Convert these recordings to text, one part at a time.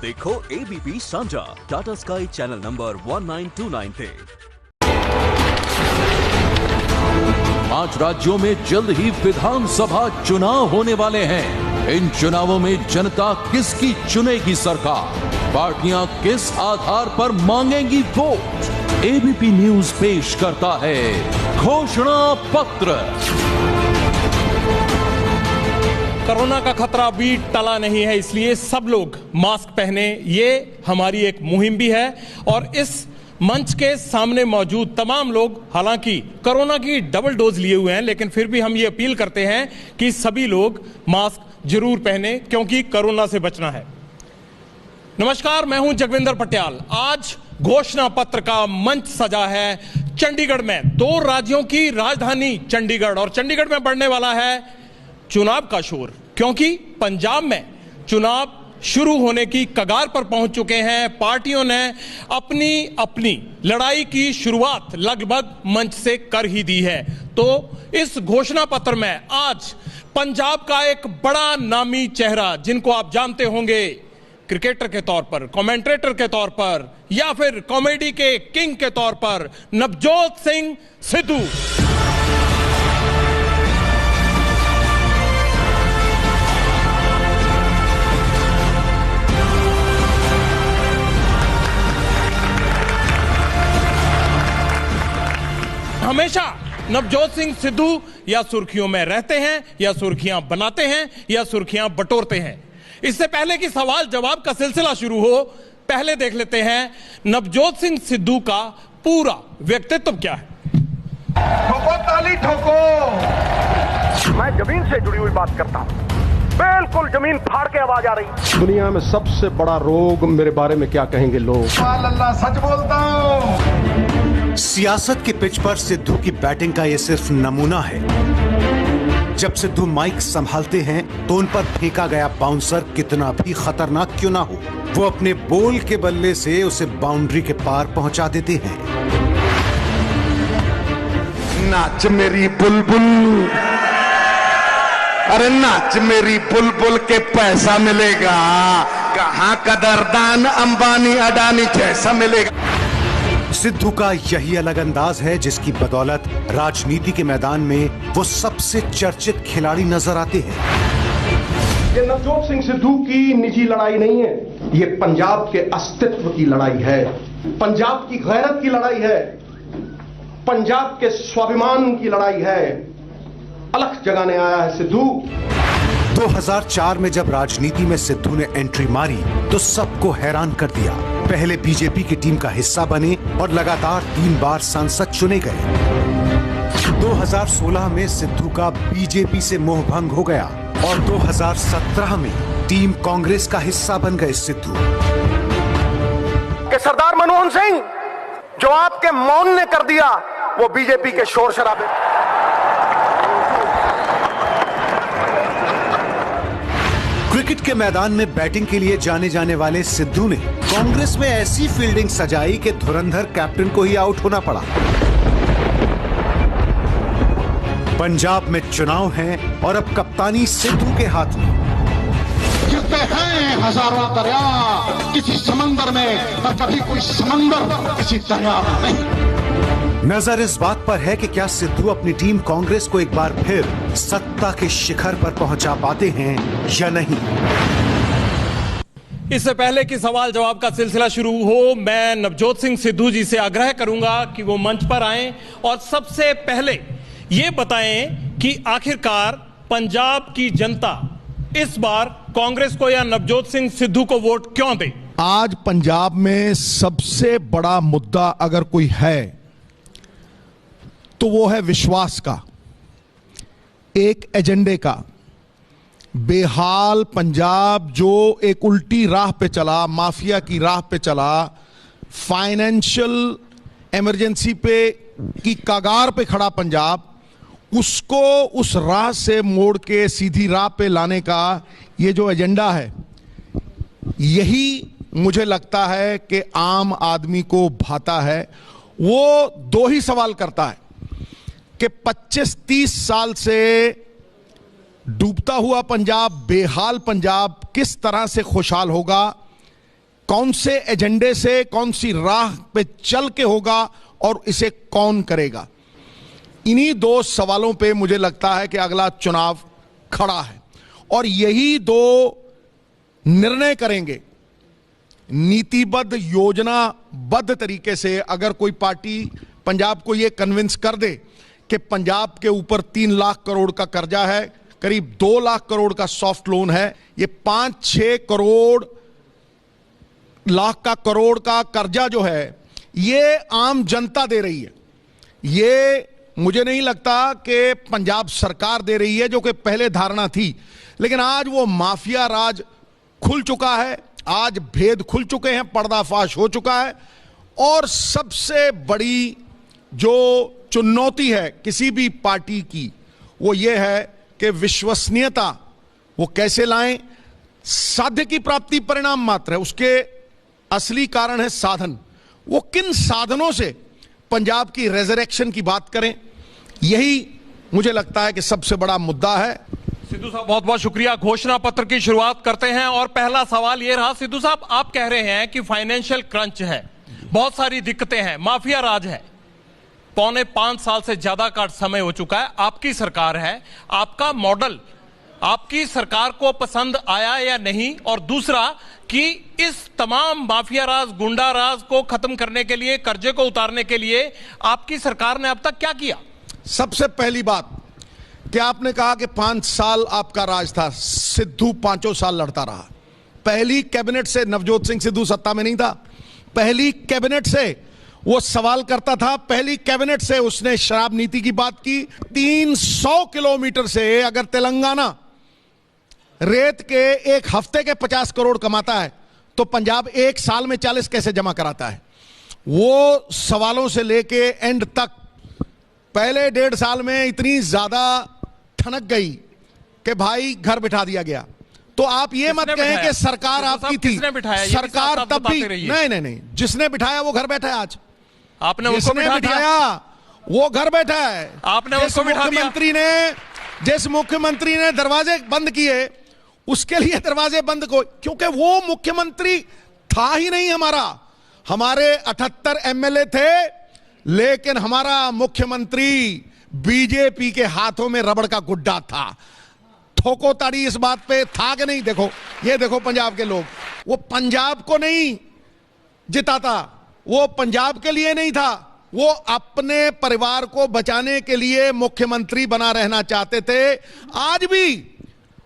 देखो ABP सांझा Tata sky channel number 1929 पे। 5 राज्यों में जल्द ही विधानसभा चुनाव होने वाले हैं। इन चुनावों में जनता किसकी चुनेगी सरकार, पार्टियां किस आधार पर मांगेंगी वोट। ABP न्यूज पेश करता है घोषणा पत्र। कोरोना का खतरा अभी टला नहीं है, इसलिए सब लोग मास्क पहने, ये हमारी एक मुहिम भी है। और इस मंच के सामने मौजूद तमाम लोग हालांकि कोरोना की डबल डोज लिए हुए हैं, लेकिन फिर भी हम ये अपील करते हैं कि सभी लोग मास्क जरूर पहने, क्योंकि कोरोना से बचना है। नमस्कार, मैं हूं जगविंदर पटियाल। आज घोषणा पत्र का मंच सजा है चंडीगढ़ में। 2 राज्यों की राजधानी चंडीगढ़, और चंडीगढ़ में बढ़ने वाला है चुनाव का शोर, क्योंकि पंजाब में चुनाव शुरू होने की कगार पर पहुंच चुके हैं। पार्टियों ने अपनी अपनी लड़ाई की शुरुआत लगभग मंच से कर ही दी है। तो इस घोषणा पत्र में आज पंजाब का एक बड़ा नामी चेहरा, जिनको आप जानते होंगे क्रिकेटर के तौर पर, कमेंटेटर के तौर पर, या फिर कॉमेडी के किंग के तौर पर, नवजोत सिंह सिद्धू। हमेशा नवजोत सिंह सिद्धू या सुर्खियों में रहते हैं, या सुर्खियां बनाते हैं, या सुर्खियां बटोरते हैं। इससे पहले कि सवाल जवाब का सिलसिला शुरू हो, पहले देख लेते हैं नवजोत सिंह सिद्धू का पूरा व्यक्तित्व क्या है। ठोको ताली ठोको। मैं जमीन से जुड़ी हुई बात करता हूं, बिल्कुल जमीन फाड़ के आवाज आ रही। दुनिया में सबसे बड़ा रोग मेरे बारे में क्या कहेंगे लोग। अल्लाह, सच बोलता हूं। सियासत की पिच पर सिद्धू की बैटिंग का ये सिर्फ नमूना है। जब सिद्धू माइक संभालते हैं तो उन पर फेंका गया बाउंसर कितना भी खतरनाक क्यों ना हो, वो अपने बोल के बल्ले से उसे बाउंड्री के पार पहुंचा देते हैं। नाच मेरी बुलबुल, अरे नाच मेरी बुलबुल के पैसा मिलेगा, कहां कदरदान अंबानी अडानी जैसा मिलेगा। सिद्धू का यही अलग अंदाज है जिसकी बदौलत राजनीति के मैदान में वो सबसे चर्चित खिलाड़ी नजर आते हैं। ये नवजोत सिंह सिद्धू की निजी लड़ाई नहीं है, ये पंजाब के अस्तित्व की लड़ाई है, पंजाब की गैरत की लड़ाई है, पंजाब के स्वाभिमान की लड़ाई है। अलग जगाने आया है सिद्धू। 2004 में जब राजनीति में सिद्धू ने एंट्री मारी तो सबको हैरान कर दिया। पहले बीजेपी की टीम का हिस्सा बने और लगातार 3 बार सांसद चुने गए। 2016 में सिद्धू का बीजेपी से मोहभंग हो गया और 2017 में टीम कांग्रेस का हिस्सा बन गए सिद्धू। कि सरदार मनमोहन सिंह जो आपके मौन ने कर दिया, वो बीजेपी के शोर शराबे। क्रिकेट के मैदान में बैटिंग के लिए जाने जाने वाले सिद्धू ने कांग्रेस में ऐसी फील्डिंग सजाई कि धुरंधर कैप्टन को ही आउट होना पड़ा। पंजाब में चुनाव है और अब कप्तानी सिद्धू के हाथ में। गिरते हैं हजारों दरिया किसी समंदर में, और कभी कोई समंदर किसी दरिया में नहीं। नजर इस बात पर है कि क्या सिद्धू अपनी टीम कांग्रेस को एक बार फिर सत्ता के शिखर पर पहुंचा पाते हैं या नहीं। इससे पहले कि सवाल जवाब का सिलसिला शुरू हो, मैं नवजोत सिंह सिद्धू जी से आग्रह करूंगा कि वो मंच पर आएं और सबसे पहले ये बताएं कि आखिरकार पंजाब की जनता इस बार कांग्रेस को या नवजोत सिंह सिद्धू को वोट क्यों दे। आज पंजाब में सबसे बड़ा मुद्दा अगर कोई है तो वो है विश्वास का, एक एजेंडे का। बेहाल पंजाब जो एक उल्टी राह पे चला, माफिया की राह पे चला, फाइनेंशियल इमरजेंसी पे की कगार पे खड़ा पंजाब, उसको उस राह से मोड़ के सीधी राह पे लाने का ये जो एजेंडा है, यही मुझे लगता है कि आम आदमी को भाता है। वो 2 ही सवाल करता है कि 25-30 साल से डूबता हुआ पंजाब, बेहाल पंजाब किस तरह से खुशहाल होगा, कौन से एजेंडे से, कौन सी राह पे चल के होगा और इसे कौन करेगा। इन्हीं दो सवालों पे मुझे लगता है कि अगला चुनाव खड़ा है और यही दो निर्णय करेंगे। नीतिबद्ध, योजनाबद्ध तरीके से अगर कोई पार्टी पंजाब को यह कन्विंस कर दे कि पंजाब के ऊपर 3 लाख करोड़ का कर्जा है, करीब 2 लाख करोड़ का सॉफ्ट लोन है, ये 5-6 करोड़ लाख का करोड़ का कर्जा जो है ये आम जनता दे रही है। ये मुझे नहीं लगता कि पंजाब सरकार दे रही है, जो कि पहले धारणा थी। लेकिन आज वो माफिया राज खुल चुका है, आज भेद खुल चुके हैं, पर्दाफाश हो चुका है। और सबसे बड़ी जो चुनौती है किसी भी पार्टी की वो ये है कि विश्वसनीयता वो कैसे लाएं। साध्य की प्राप्ति परिणाम मात्र है, उसके असली कारण है साधन। वो किन साधनों से पंजाब की रेजरेक्शन की बात करें, यही मुझे लगता है कि सबसे बड़ा मुद्दा है। सिद्धू साहब बहुत बहुत शुक्रिया। घोषणा पत्र की शुरुआत करते हैं और पहला सवाल यह रहा, सिद्धू साहब आप कह रहे हैं कि फाइनेंशियल क्रंच है, बहुत सारी दिक्कतें हैं, माफिया राज है, 4.25 साल से ज्यादा का समय हो चुका है, आपकी सरकार है, आपका मॉडल आपकी सरकार को पसंद आया या नहीं, और दूसरा कि इस तमाम माफिया राज, गुंडा राज को खत्म करने के लिए, कर्जे को उतारने के लिए आपकी सरकार ने अब तक क्या किया। सबसे पहली बात कि आपने कहा कि 5 साल आपका राज था, सिद्धू 5 साल लड़ता रहा। पहली कैबिनेट से नवजोत सिंह सिद्धू सत्ता में नहीं था, पहली कैबिनेट से वो सवाल करता था, पहली कैबिनेट से उसने शराब नीति की बात की। 300 किलोमीटर से अगर तेलंगाना रेत के एक हफ्ते के 50 करोड़ कमाता है तो पंजाब एक साल में 40 कैसे जमा कराता है। वो सवालों से लेके एंड तक पहले 1.5 साल में इतनी ज्यादा ठनक गई कि भाई घर बिठा दिया गया। तो आप ये मत कहें कि सरकार आपकी थी, सरकार तब भी नहीं, जिसने बिठाया वो घर बैठा है। आज आपने उसको बिठाया वो घर बैठा है। आपने उसको बिठा दिया। जिस मुख्यमंत्री ने दरवाजे बंद किए उसके लिए दरवाजे बंद को, क्योंकि वो मुख्यमंत्री था ही नहीं। हमारे 78 एमएलए थे, लेकिन हमारा मुख्यमंत्री बीजेपी के हाथों में रबड़ का गुड्डा था। ठोको ताड़ी इस बात पे था कि नहीं। देखो, ये देखो पंजाब के लोग, वो पंजाब को नहीं जिताता, वो पंजाब के लिए नहीं था, वो अपने परिवार को बचाने के लिए मुख्यमंत्री बना रहना चाहते थे। आज भी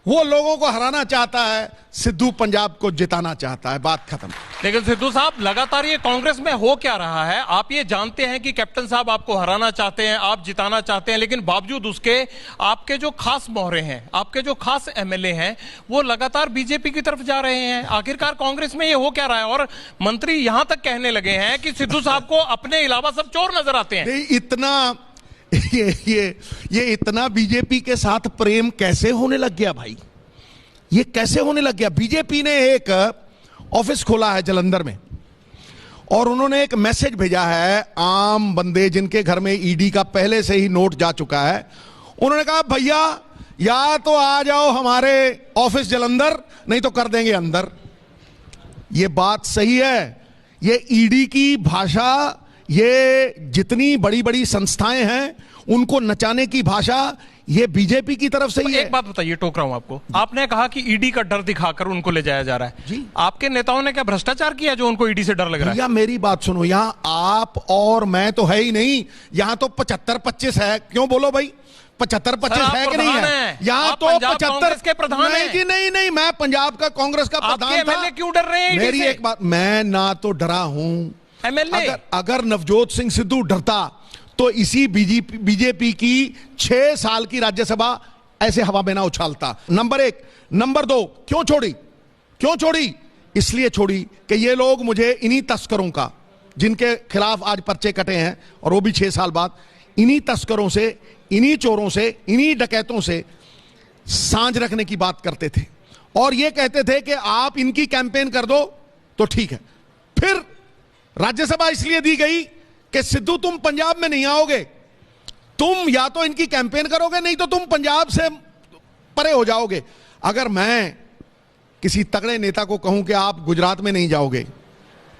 वो लोगों को हराना चाहता है, सिद्धू पंजाब को जिताना चाहता है, बात खत्म। लेकिन सिद्धू साहब लगातार ये कांग्रेस में हो क्या रहा है, आप ये जानते हैं कि कैप्टन साहब आपको हराना चाहते हैं, आप जिताना चाहते हैं, लेकिन बावजूद उसके आपके जो खास मोहरे हैं, आपके जो खास एमएलए हैं, वो लगातार बीजेपी की तरफ जा रहे हैं। आखिरकार कांग्रेस में ये हो क्या रहा है। और मंत्री यहां तक कहने लगे हैं कि सिद्धू साहब को अपने अलावा सब चोर नजर आते हैं। इतना ये इतना बीजेपी के साथ प्रेम कैसे होने लग गया भाई, ये कैसे होने लग गया। बीजेपी ने एक ऑफिस खोला है जालंधर में और उन्होंने एक मैसेज भेजा है आम बंदे जिनके घर में ईडी का पहले से ही नोट जा चुका है। उन्होंने कहा भैया या तो आ जाओ हमारे ऑफिस जालंधर, नहीं तो कर देंगे अंदर। ये बात सही है। ये ईडी की भाषा, ये जितनी बड़ी बड़ी संस्थाएं हैं उनको नचाने की भाषा, ये बीजेपी की तरफ से ही है। एक बात बताइए, टोक रहा हूं आपको, आपने कहा कि ईडी का डर दिखाकर उनको ले जाया जा रहा है जी। आपके नेताओं ने क्या भ्रष्टाचार किया जो उनको ईडी से डर लग रहा है? या मेरी बात सुनो, यहां आप और मैं तो है ही नहीं, यहां तो 75-25 है। क्यों बोलो भाई, 75-25 है कि नहीं है? यहाँ तो 75 के प्रधान नहीं जी, नहीं, मैं पंजाब का कांग्रेस का प्रधान था। क्यों डर रहे हैं? मेरी एक बात, मैं ना तो डरा हूं। अगर नवजोत सिंह सिद्धू डरता तो इसी बीजेपी की 6 साल की राज्यसभा ऐसे हवा में ना उछालता। नंबर 1। नंबर 2, क्यों छोड़ी? इसलिए छोड़ी कि ये लोग मुझे इन्हीं तस्करों का, जिनके खिलाफ आज पर्चे कटे हैं और वो भी 6 साल बाद, इन्हीं तस्करों से, इन्हीं चोरों से, इन्हीं डकैतों से सांझ रखने की बात करते थे और ये कहते थे कि आप इनकी कैंपेन कर दो तो ठीक है। फिर राज्यसभा इसलिए दी गई कि सिद्धू तुम पंजाब में नहीं आओगे, तुम या तो इनकी कैंपेन करोगे नहीं तो तुम पंजाब से परे हो जाओगे। अगर मैं किसी तगड़े नेता को कहूं कि आप गुजरात में नहीं जाओगे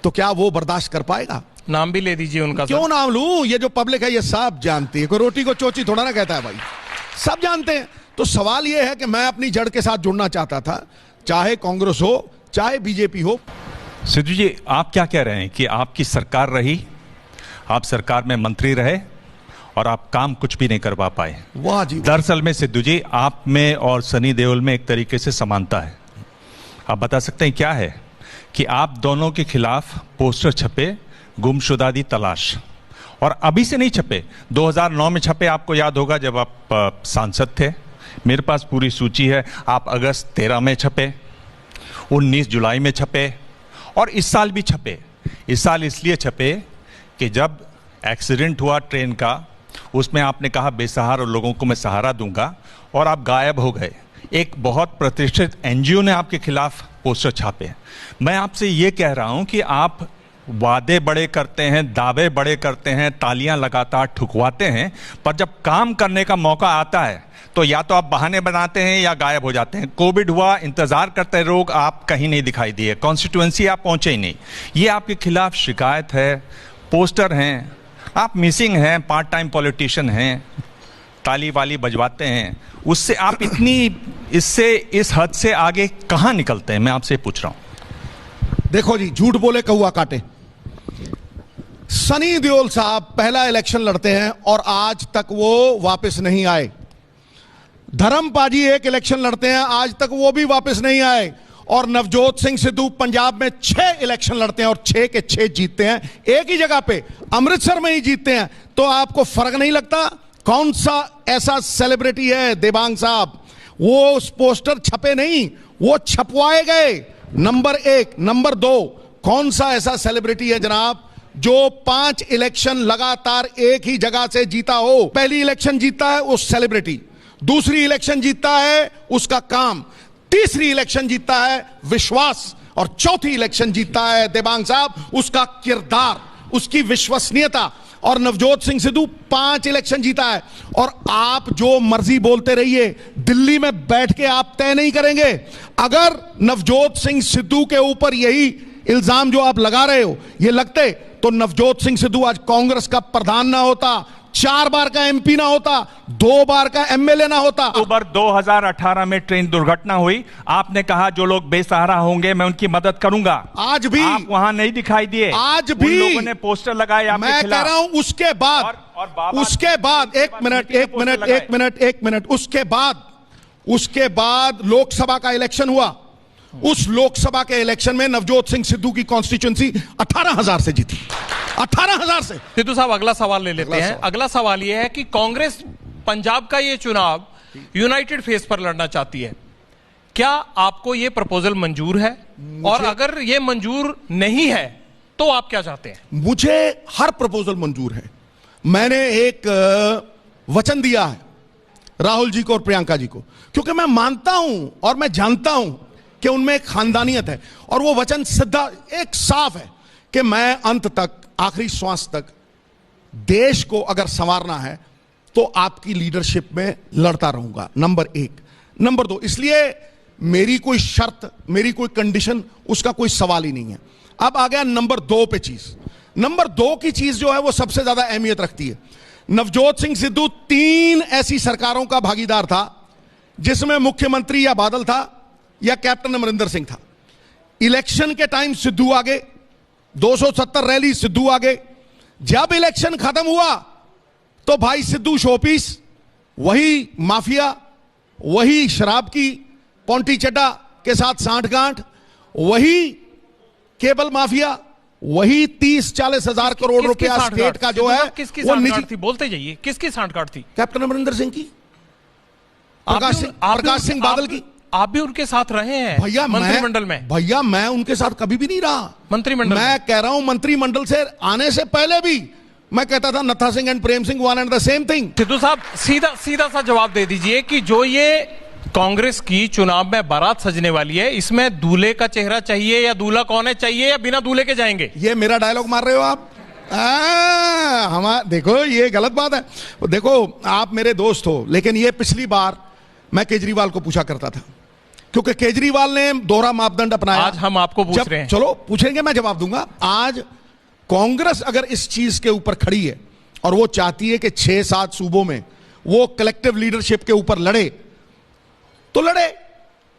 तो क्या वो बर्दाश्त कर पाएगा? नाम भी ले दीजिए उनका। क्यों नाम लूं? ये जो पब्लिक है ये सब जानती है, कोई रोटी को चोची थोड़ा ना कहता है भाई, सब जानते हैं। तो सवाल ये है कि मैं अपनी जड़ के साथ जुड़ना चाहता था, चाहे कांग्रेस हो चाहे बीजेपी हो। सिद्धू जी, आप क्या कह रहे हैं कि आपकी सरकार रही, आप सरकार में मंत्री रहे और आप काम कुछ भी नहीं करवा पाए? वाह जी। दरअसल में सिद्धू जी, आप में और सनी देओल में एक तरीके से समानता है। आप बता सकते हैं क्या है? कि आप दोनों के खिलाफ पोस्टर छपे, गुमशुदा दी तलाश, और अभी से नहीं छपे, 2009 में छपे। आपको याद होगा जब आप सांसद थे, मेरे पास पूरी सूची है। आप अगस्त 13 में छपे, 19 जुलाई में छपे, और इस साल भी छपे। इस साल इसलिए छपे कि जब एक्सीडेंट हुआ ट्रेन का, उसमें आपने कहा बेसहारा लोगों को मैं सहारा दूंगा, और आप गायब हो गए। एक बहुत प्रतिष्ठित एनजीओ ने आपके खिलाफ पोस्टर छापे। मैं आपसे ये कह रहा हूं कि आप वादे बड़े करते हैं, दावे बड़े करते हैं, तालियां लगातार ठुकवाते हैं, पर जब काम करने का मौका आता है तो या तो आप बहाने बनाते हैं या गायब हो जाते हैं। कोविड हुआ, इंतजार करते लोग, आप कहीं नहीं दिखाई दिए, कॉन्स्टिट्यूएंसी आप पहुंचे ही नहीं। ये आपके खिलाफ शिकायत है, पोस्टर हैं, आप मिसिंग हैं, पार्ट टाइम पॉलिटिशियन हैं, ताली वाली बजवाते हैं। उससे आप इस हद से आगे कहां निकलते हैं? मैं आपसे पूछ रहा हूं। देखो जी, झूठ बोले कौवा काटे। सनी देओल साहब पहला इलेक्शन लड़ते हैं और आज तक वो वापस नहीं आए। धर्मपाल जी एक इलेक्शन लड़ते हैं, आज तक वो भी वापस नहीं आए। और नवजोत सिंह सिद्धू पंजाब में 6 इलेक्शन लड़ते हैं और 6 के 6 जीतते हैं, एक ही जगह पे, अमृतसर में ही जीतते हैं। तो आपको फर्क नहीं लगता? कौन सा ऐसा सेलिब्रिटी है देवांग साहब, वो उस पोस्टर छपे नहीं, वो छपवाए गए, नंबर 1। नंबर 2, कौन सा ऐसा सेलिब्रिटी है जनाब जो 5 इलेक्शन लगातार एक ही जगह से जीता हो? पहली इलेक्शन जीता है उस सेलिब्रिटी, दूसरी इलेक्शन जीता है उसका काम, तीसरी इलेक्शन जीता है विश्वास, और चौथी इलेक्शन जीता है देवांग साहब उसका किरदार, उसकी विश्वसनीयता। और नवजोत सिंह सिद्धू 5 इलेक्शन जीता है। और आप जो मर्जी बोलते रहिए, दिल्ली में बैठ के आप तय नहीं करेंगे। अगर नवजोत सिंह सिद्धू के ऊपर यही इल्जाम जो आप लगा रहे हो ये लगते, तो नवजोत सिंह सिद्धू आज कांग्रेस का प्रधान ना होता, 4 बार का एमपी ना होता, 2 बार का एमएलए ना होता। अक्टूबर 2018 में ट्रेन दुर्घटना हुई, आपने कहा जो लोग बेसहारा होंगे मैं उनकी मदद करूंगा। आज भी आप वहां नहीं दिखाई दिए। आज भी उन लोगों ने पोस्टर लगाए आपके खिलाफ। मैं कह रहा हूं उसके बाद एक मिनट उसके बाद लोकसभा का इलेक्शन हुआ। उस लोकसभा के इलेक्शन में नवजोत सिंह सिद्धू की कॉन्स्टिट्यूएंसी 18,000 से जीती, 18,000 से। सिद्धू साहब अगला सवाल ले लेते हैं। अगला सवाल यह है कि कांग्रेस पंजाब का ये चुनाव यूनाइटेड फेस पर लड़ना चाहती है, क्या आपको ये प्रपोजल मंजूर है? और अगर ये मंजूर नहीं है तो आप क्या चाहते हैं? मुझे हर प्रपोजल मंजूर है। मैंने एक वचन दिया है राहुल जी को और प्रियंका जी को, क्योंकि मैं मानता हूं और मैं जानता हूं कि उनमें एक खानदानियत है, और वो वचन सीधा एक साफ है कि मैं अंत तक, आखिरी श्वास तक देश को अगर संवारना है तो आपकी लीडरशिप में लड़ता रहूंगा, नंबर 1। नंबर 2, इसलिए मेरी कोई शर्त, मेरी कोई कंडीशन, उसका कोई सवाल ही नहीं है। अब आ गया नंबर 2 पे चीज। नंबर 2 की चीज जो है वो सबसे ज्यादा अहमियत रखती है। नवजोत सिंह सिद्धू 3 ऐसी सरकारों का भागीदार था जिसमें मुख्यमंत्री या बादल था या कैप्टन अमरिंदर सिंह था। इलेक्शन के टाइम सिद्धू आगे, 270 रैली सिद्धू आगे। जब इलेक्शन खत्म हुआ तो भाई सिद्धू शोपीस, वही माफिया, वही शराब की पौंटी चड्डा के साथ सांठगांठ, वही केबल माफिया, वही 30-40 हजार करोड़ रुपया स्टेट का जो है वो निजी थी। बोलते जाइए, किसकी सांठगांठ थी? कैप्टन अमरिंदर सिंह की, प्रकाश सिंह बादल की। आप भी उनके साथ रहे हैं भैया मंत्रिमंडल में? भैया मैं उनके साथ कभी भी नहीं रहा मंत्रिमंडल। मैं कह रहा हूं मंत्रिमंडल से आने से पहले भी मैं कहता था नत्था Singh and Prem Singh one and the same thing. Sidhu साहब सीधा सा जवाब दे दीजिए कि जो ये कांग्रेस की चुनाव में बारात सजने वाली है, इसमें दूल्हे का चेहरा चाहिए या दूल्हा कौन है चाहिए, या बिना दूल्हे के जाएंगे? ये मेरा डायलॉग मार रहे हो आप? देखो ये गलत बात है। देखो आप मेरे दोस्त हो, लेकिन ये पिछली बार मैं केजरीवाल को पूछा करता था क्योंकि केजरीवाल ने दोहरा मापदंड अपनाया। आज हम आपको पूछ रहे हैं। चलो पूछेंगे, मैं जवाब दूंगा। आज कांग्रेस अगर इस चीज के ऊपर खड़ी है और वो चाहती है कि 6-7 सूबों में वो कलेक्टिव लीडरशिप के ऊपर लड़े, तो लड़े,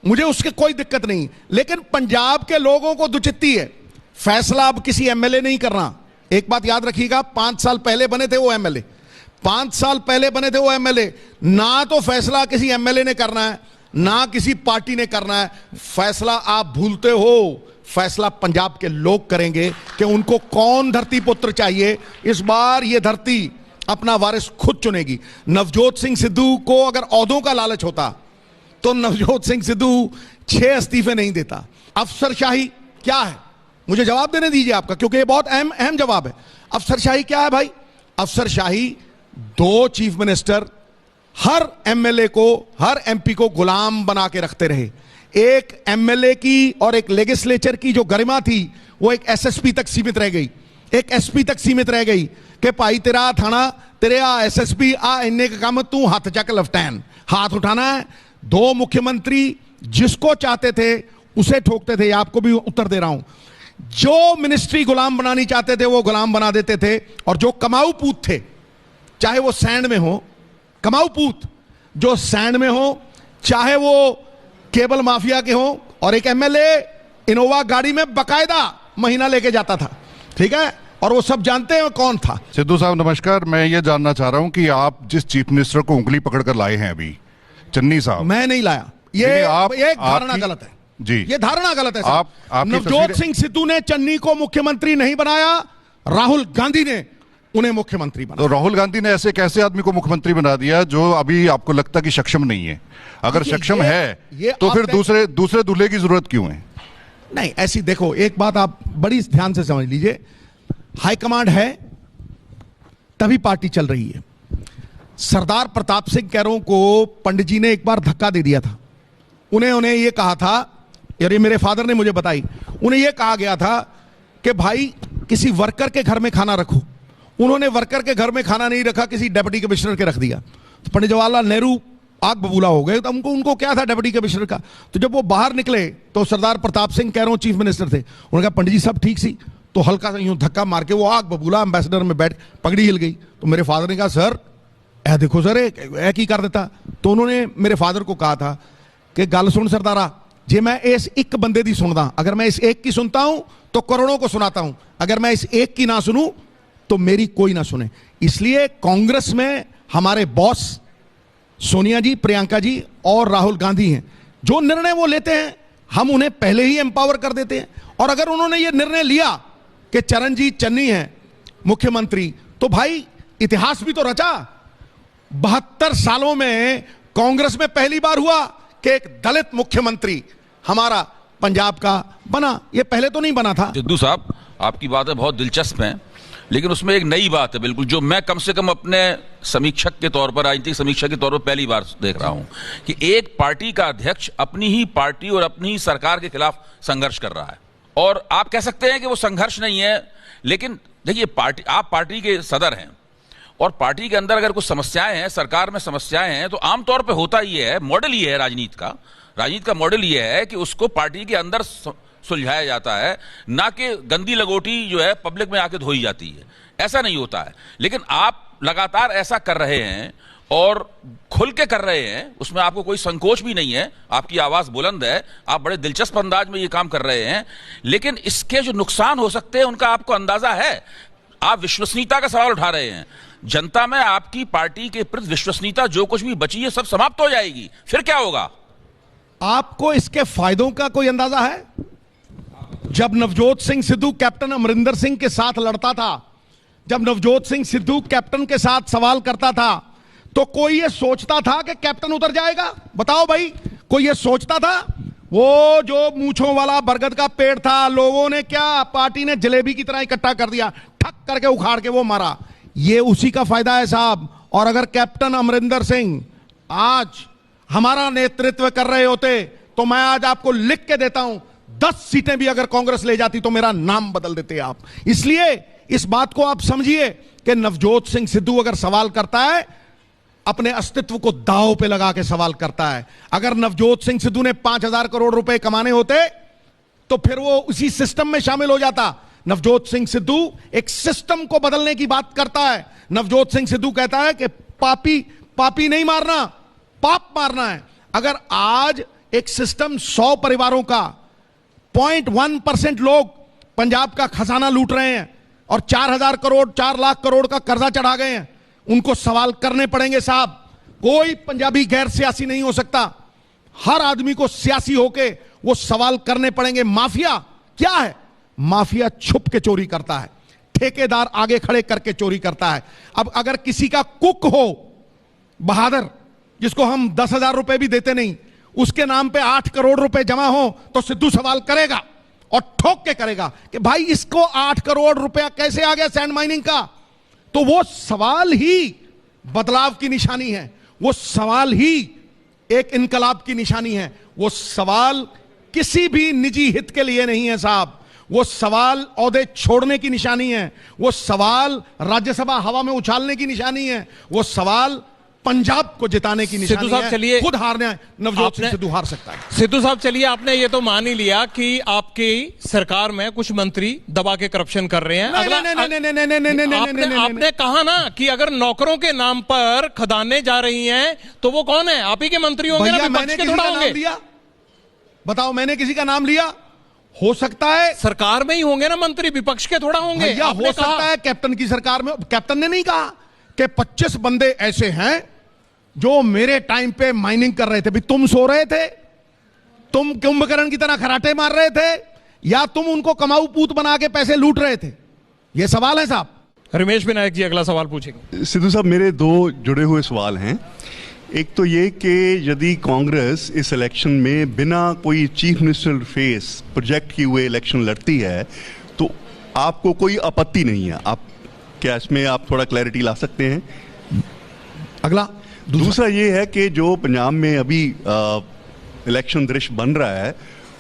मुझे उसके कोई दिक्कत नहीं। लेकिन पंजाब के लोगों को दुचित्ती है, फैसला अब किसी एमएलए नहीं करना। एक बात याद रखिएगा, 5 साल पहले बने थे वो एमएलए, 5 साल पहले बने थे वो एमएलए, ना तो फैसला किसी एमएलए ने करना है ना किसी पार्टी ने करना है। फैसला आप भूलते हो, फैसला पंजाब के लोग करेंगे कि उनको कौन धरती पुत्र चाहिए। इस बार ये धरती अपना वारिस खुद चुनेगी। नवजोत सिंह सिद्धू को अगर ओहदों का लालच होता तो नवजोत सिंह सिद्धू 6 इस्तीफे नहीं देता। अफसरशाही क्या है, मुझे जवाब देने दीजिए आपका, क्योंकि ये बहुत अहम जवाब है। अफसरशाही क्या है भाई? अफसरशाही 2 चीफ मिनिस्टर हर एमएलए को, हर एमपी को गुलाम बना के रखते रहे। एक एमएलए की और एक लेजिस्लेचर की जो गरिमा थी वो एक एसएसपी तक सीमित रह गई, एक एसपी तक सीमित रह गई कि भाई तेरा थाना, तेरे एसएसपी आ इन्ने का काम, तू हाथ चक लेफ्टिनेंट, हाथ उठाना है। 2 मुख्यमंत्री जिसको चाहते थे उसे ठोकते थे। आपको भी उत्तर दे रहा हूं, जो मिनिस्ट्री गुलाम बनानी चाहते थे वो गुलाम बना देते थे। और जो कमाऊ पूत थे, चाहे वो सैंड में हो, कमाऊ पूत जो सैंड में हो, चाहे वो केबल माफिया के हो, और एक एमएलए इनोवा गाड़ी में बकायदा महीना लेके जाता था, ठीक है, और वो सब जानते हैं कौन था। सिद्धू साहब नमस्कार, मैं ये जानना चाह रहा हूं कि आप जिस चीफ मिनिस्टर को उंगली पकड़कर लाए हैं अभी, चन्नी साहब। मैं नहीं लाया, ये धारणा गलत है जी, ये धारणा गलत है। आप नवजोत सिंह सिद्धू ने चन्नी को मुख्यमंत्री नहीं बनाया, राहुल गांधी ने उन्हें मुख्यमंत्री बनाया। तो राहुल गांधी ने ऐसे कैसे आदमी को मुख्यमंत्री बना दिया जो अभी आपको लगता कि सक्षम नहीं है? अगर सक्षम है तो फिर दूसरे दूल्हे की जरूरत क्यों है? नहीं, ऐसी देखो, एक बात आप बड़ी ध्यान से समझ लीजिए, हाईकमांड है तभी पार्टी चल रही है। सरदार प्रताप सिंह कैरों को पंडित जी ने एक बार धक्का दे दिया था। उन्हें ये कहा था, यार ये मेरे फादर ने मुझे बताई, उन्हें ये कहा गया था कि भाई किसी वर्कर के घर में खाना रखो। उन्होंने वर्कर के घर में खाना नहीं रखा, किसी डेप्यूटी कमिश्नर के रख दिया। तो पंडित जवाहरलाल नेहरू आग बबूला हो गए। तो उनको क्या था डेप्यूटी कमिश्नर का? तो जब वो बाहर निकले तो सरदार प्रताप सिंह कैरों चीफ मिनिस्टर थे। उन्होंने कहा पंडित जी सब ठीक सी, तो हल्का सा यूं धक्का मार के वो आग बबूला एम्बेसडर में बैठ, पगड़ी हिल गई। तो मेरे फादर ने कहा सर ऐ देखो सर ऐ की कर देता। तो उन्होंने मेरे फादर को कहा था कि गल सुन सरदारा, जे मैं इस एक बंदे की सुनदा, अगर मैं इस एक की सुनता हूं तो करोड़ों को सुनाता हूं, अगर मैं इस एक की ना सुनूं तो मेरी कोई ना सुने। इसलिए कांग्रेस में हमारे बॉस सोनिया जी, प्रियंका जी और राहुल गांधी हैं। जो निर्णय वो लेते हैं हम उन्हें पहले ही एम्पावर कर देते हैं। और अगर उन्होंने ये निर्णय लिया कि चरणजीत चन्नी है मुख्यमंत्री, तो भाई इतिहास भी तो रचा। 72 सालों में कांग्रेस में पहली बार हुआ कि एक दलित मुख्यमंत्री हमारा पंजाब का बना। ये पहले तो नहीं बना था। सिद्धू साहब, आपकी बातें बहुत दिलचस्प हैं, लेकिन उसमें एक नई बात है बिल्कुल, जो मैं कम से कम अपने समीक्षक के तौर पर, राजनीतिक समीक्षक के तौर पर पहली बार देख रहा हूं कि एक पार्टी का अध्यक्ष अपनी ही पार्टी और अपनी ही सरकार के खिलाफ संघर्ष कर रहा है। और आप कह सकते हैं कि वो संघर्ष नहीं है, लेकिन देखिए आप पार्टी के सदर हैं और पार्टी के अंदर अगर कुछ समस्याएं हैं, सरकार में समस्याएं हैं, तो आमतौर पर होता ये है, मॉडल ये है राजनीति का मॉडल ये है कि उसको पार्टी के अंदर सुलझाया जाता है, ना कि गंदी लगोटी जो है पब्लिक में आके धोई जाती है। ऐसा नहीं होता है। लेकिन आप लगातार ऐसा कर रहे हैं और खुल के कर रहे हैं, उसमें आपको कोई संकोच भी नहीं है, आपकी आवाज बुलंद है, आप बड़े दिलचस्प अंदाज में ये काम कर रहे हैं। लेकिन इसके जो नुकसान हो सकते हैं उनका आपको अंदाजा है। आप विश्वसनीयता का सवाल उठा रहे हैं। जनता में आपकी पार्टी के प्रति विश्वसनीयता जो कुछ भी बची है सब समाप्त हो जाएगी। फिर क्या होगा? आपको इसके फायदों का कोई अंदाजा है? जब नवजोत सिंह सिद्धू कैप्टन अमरिंदर सिंह के साथ लड़ता था, जब नवजोत सिंह सिद्धू कैप्टन के साथ सवाल करता था, तो कोई ये सोचता था कि कैप्टन उतर जाएगा? बताओ भाई, कोई ये सोचता था? वो जो मूंछों वाला बरगद का पेड़ था, लोगों ने क्या, पार्टी ने जलेबी की तरह इकट्ठा कर दिया, ठक करके उखाड़ के वो मारा। ये उसी का फायदा है साहब। और अगर कैप्टन अमरिंदर सिंह आज हमारा नेतृत्व कर रहे होते तो मैं आज आपको लिख के देता हूं, 10 सीटें भी अगर कांग्रेस ले जाती तो मेरा नाम बदल देते आप। इसलिए इस बात को आप समझिए कि नवजोत सिंह सिद्धू अगर सवाल करता है अपने अस्तित्व को दांव पे लगा के सवाल करता है। अगर नवजोत सिंह सिद्धू ने 5,000 करोड़ रुपए कमाने होते तो फिर वो उसी सिस्टम में शामिल हो जाता। नवजोत सिंह सिद्धू एक सिस्टम को बदलने की बात करता है। नवजोत सिंह सिद्धू कहता है कि पापी नहीं मारना, पाप मारना है। अगर आज एक सिस्टम 100 परिवारों का 0.1% लोग पंजाब का खजाना लूट रहे हैं और 4,000 करोड़ 4 लाख करोड़ का कर्जा चढ़ा गए हैं, उनको सवाल करने पड़ेंगे साहब। कोई पंजाबी गैर सियासी नहीं हो सकता, हर आदमी को सियासी होके वो सवाल करने पड़ेंगे। माफिया क्या है? माफिया छुप के चोरी करता है, ठेकेदार आगे खड़े करके चोरी करता है। अब अगर किसी का कुक हो बहादुर, जिसको हम 10,000 रुपए भी देते नहीं, उसके नाम पे 8 करोड़ रुपए जमा हो तो सिद्धू सवाल करेगा और ठोक के करेगा कि भाई इसको 8 करोड़ रुपया कैसे आ गया सैंड माइनिंग का। तो वो सवाल ही बदलाव की निशानी है, वो सवाल ही एक इनकलाब की निशानी है। वो सवाल किसी भी निजी हित के लिए नहीं है साहब, वो सवाल ओहदे छोड़ने की निशानी है, वो सवाल राज्यसभा हवा में उछालने की निशानी है, वो सवाल पंजाब को जिताने की निशानी है। चलिए, खुद हारना है नवजोत सिंह सिद्धू हार सकता है। सिद्धू साहब चलिए, आपने ये तो मान ही लिया कि आपकी सरकार में कुछ मंत्री दबा के करप्शन कर रहे हैं। आपने कहा ना कि अगर नौकरों के नाम पर खदानें जा रही हैं तो वो कौन है? आप ही के मंत्री होंगे ना, विपक्ष के थोड़ा होंगे। बताओ, मैंने किसी का नाम लिया? हो सकता है सरकार में ही होंगे ना मंत्री, विपक्ष के थोड़ा होंगे। हो सकता है कैप्टन की सरकार में। कैप्टन ने नहीं कहा कि 25 बंदे ऐसे हैं जो मेरे टाइम पे माइनिंग कर रहे थे। भी तुम सो रहे थे? तुम कुंभकर्ण की तरह खराटे मार रहे थे, या तुम उनको कमाऊ पूत बना के पैसे लूट रहे थे? ये सवाल है साहब। रमेश विनायक जी अगला सवाल पूछेंगे। सिद्धू साहब, मेरे 2 जुड़े हुए सवाल हैं। एक तो ये कि यदि कांग्रेस इस इलेक्शन में बिना कोई चीफ मिनिस्टर फेस प्रोजेक्ट किए हुए इलेक्शन लड़ती है तो आपको कोई आपत्ति नहीं है? आप क्या इसमें आप थोड़ा क्लैरिटी ला सकते हैं? अगला दूसरा ये है कि जो पंजाब में अभी इलेक्शन दृश्य बन रहा है,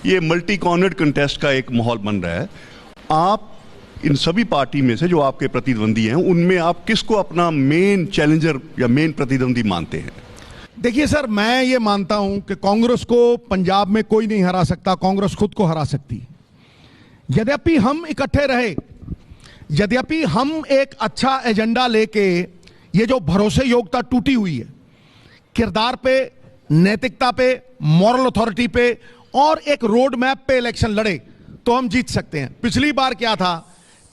ये मल्टी कॉर्नर्ड कंटेस्ट का एक माहौल बन रहा है। आप इन सभी पार्टी में से जो आपके प्रतिद्वंदी हैं, उनमें आप किसको अपना मेन चैलेंजर या मेन प्रतिद्वंदी मानते हैं? देखिए सर, मैं ये मानता हूं कि कांग्रेस को पंजाब में कोई नहीं हरा सकता, कांग्रेस खुद को हरा सकती। यद्यपि हम इकट्ठे रहे, यद्यपि हम एक अच्छा एजेंडा लेके, ये जो भरोसे योग्यता टूटी हुई है किरदार पे, नैतिकता पे, मॉरल अथॉरिटी पे और एक रोड मैप पे इलेक्शन लड़े तो हम जीत सकते हैं। पिछली बार क्या था